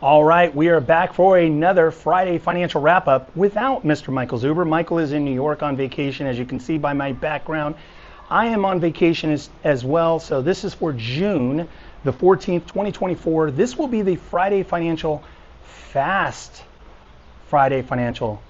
All right, we are back for another Friday financial wrap-up without Mr. Michael Zuber. Michael is in New York on vacation, as you can see by my background. I am on vacation as well, so this is for June the 14th, 2024. This will be the Friday financial fast Friday financial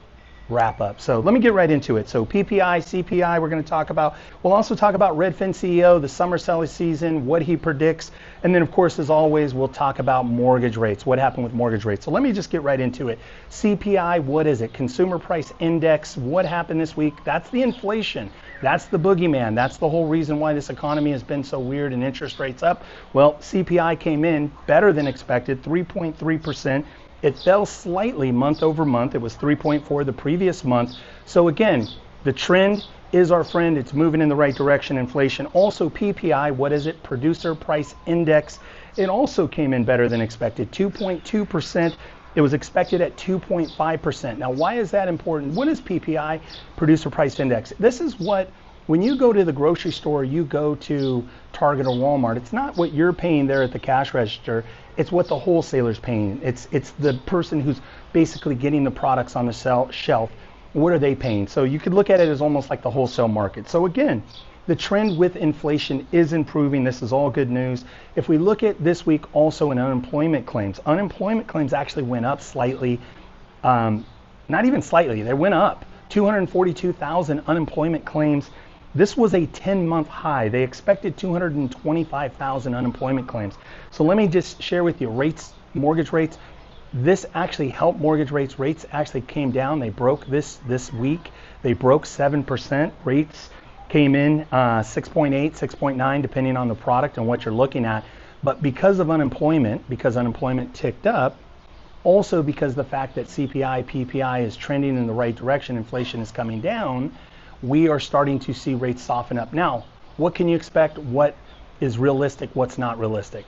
wrap up. So let me get right into it. So PPI, CPI, we're going to talk about. We'll also talk about Redfin CEO, the summer selling season, what he predicts. And then, of course, as always, we'll talk about mortgage rates, what happened with mortgage rates. So let me just get right into it. CPI, what is it? Consumer Price Index, what happened this week? That's the inflation. That's the boogeyman. That's the whole reason why this economy has been so weird and interest rates up. Well, CPI came in better than expected, 3.3%. It fell slightly month over month. It was 3.4 the previous month. So again, the trend is our friend. It's moving in the right direction. Inflation. Also PPI, what is it? Producer Price Index. It also came in better than expected, 2.2%. It was expected at 2.5%. Now, why is that important? What is PPI, Producer Price Index? This is what, when you go to the grocery store, you go to Target or Walmart, it's not what you're paying there at the cash register. It's what the wholesaler's paying. It's the person who's basically getting the products on the shelf. What are they paying? So you could look at it as almost like the wholesale market. So again, the trend with inflation is improving. This is all good news. If we look at this week also in unemployment claims actually went up slightly. Not even slightly, they went up. 242,000 unemployment claims. This was a 10-month high. They expected 225,000 unemployment claims. So let me just share with you rates, mortgage rates. This actually helped mortgage rates. Rates actually came down. They broke this week. They broke 7%. Rates came in 6.8, 6.9, depending on the product and what you're looking at. But because of unemployment, because unemployment ticked up, also because the fact that CPI, PPI is trending in the right direction, inflation is coming down, we are starting to see rates soften up. Now, what can you expect? What is realistic? What's not realistic?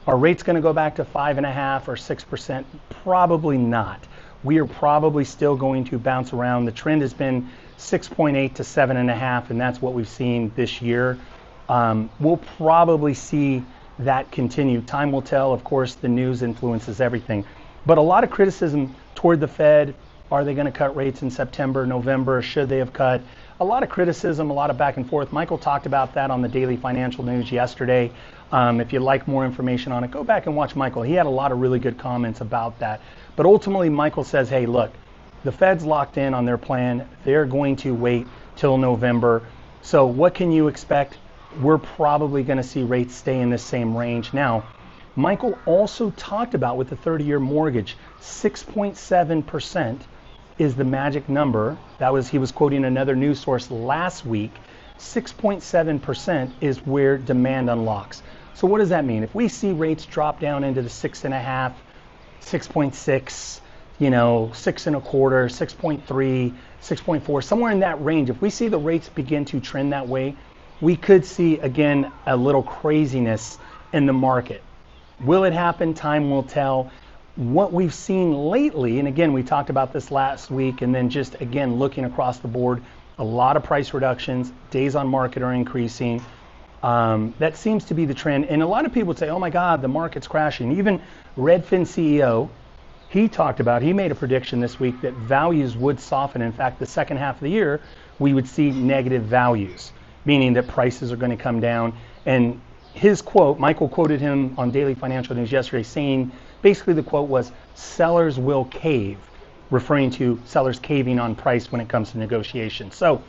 Are rates going to go back to 5.5% or 6%? Probably not. We are probably still going to bounce around. The trend has been 6.8 to 7.5, and that's what we've seen this year. We'll probably see that continue. Time will tell. Of course, the news influences everything. But a lot of criticism toward the Fed. Are they going to cut rates in September, November? Should they have cut? A lot of criticism, a lot of back and forth. Michael talked about that on the Daily Financial News yesterday. If you'd like more information on it, go back and watch Michael. He had a lot of really good comments about that. But ultimately, Michael says, hey, look, the Fed's locked in on their plan. They're going to wait till November. So what can you expect? We're probably going to see rates stay in the same range. Now, Michael also talked about with the 30-year mortgage, 6.7% is the magic number. He was quoting another news source last week. 6.7% is where demand unlocks. So what does that mean? If we see rates drop down into the 6.5, 6.6, 6.25, 6.3, 6.4, somewhere in that range, if we see the rates begin to trend that way, we could see again a little craziness in the market. Will it happen? Time will tell. What we've seen lately, and again, we talked about this last week, and then just again looking across the board, a lot of price reductions, days on market are increasing. That seems to be the trend. And a lot of people would say, oh my God, the market's crashing. Even Redfin CEO, he made a prediction this week that values would soften. In fact, the second half of the year, we would see negative values, meaning that prices are going to come down. And his quote, Michael quoted him on Daily Financial News yesterday saying, basically the quote was, sellers will cave, referring to sellers caving on price when it comes to negotiation. So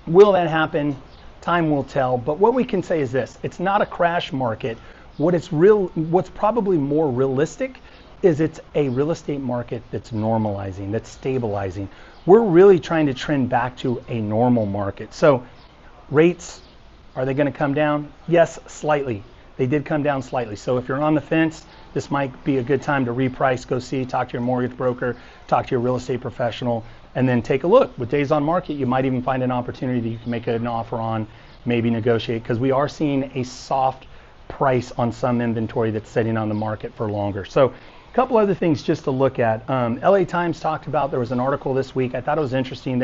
will that happen? Time will tell. But what we can say is this, it's not a crash market. What's probably more realistic is it's a real estate market that's normalizing, that's stabilizing. We're really trying to trend back to a normal market. So rates, are they going to come down? Yes, slightly. They did come down slightly. So if you're on the fence, this might be a good time to reprice, go see, talk to your mortgage broker, talk to your real estate professional, and then take a look. With days on market, you might even find an opportunity that you can make an offer on, maybe negotiate, because we are seeing a soft price on some inventory that's sitting on the market for longer. So a couple other things just to look at. LA Times talked about, there was an article this week, I thought it was interesting.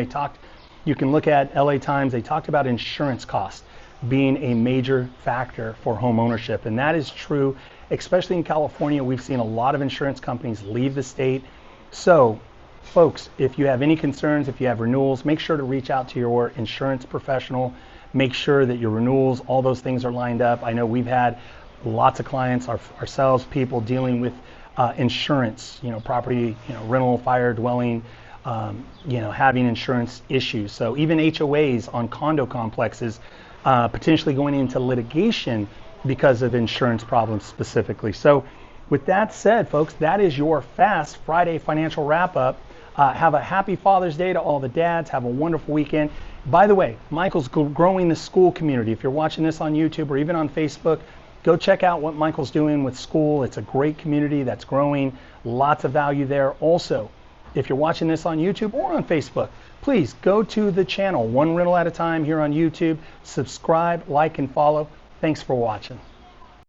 You can look at LA Times, they talked about insurance costs. being a major factor for home ownership. And that is true, especially in California. We've seen a lot of insurance companies leave the state. So folks, if you have any concerns, if you have renewals, make sure to reach out to your insurance professional. Make sure that your renewals, all those things are lined up. I know we've had lots of clients, ourselves, people dealing with insurance, property, rental, fire, dwelling, having insurance issues. So even HOAs on condo complexes potentially going into litigation because of insurance problems specifically. So with that said, folks, that is your Fast Friday financial wrap up. Have a happy Father's Day to all the dads. Have a wonderful weekend. By the way, Michael's growing the school community. If you're watching this on YouTube or even on Facebook, go check out what Michael's doing with school. It's a great community that's growing. Lots of value there. Also, if you're watching this on YouTube or on Facebook, please go to the channel, One Rental at a Time here on YouTube. Subscribe, like, and follow. Thanks for watching.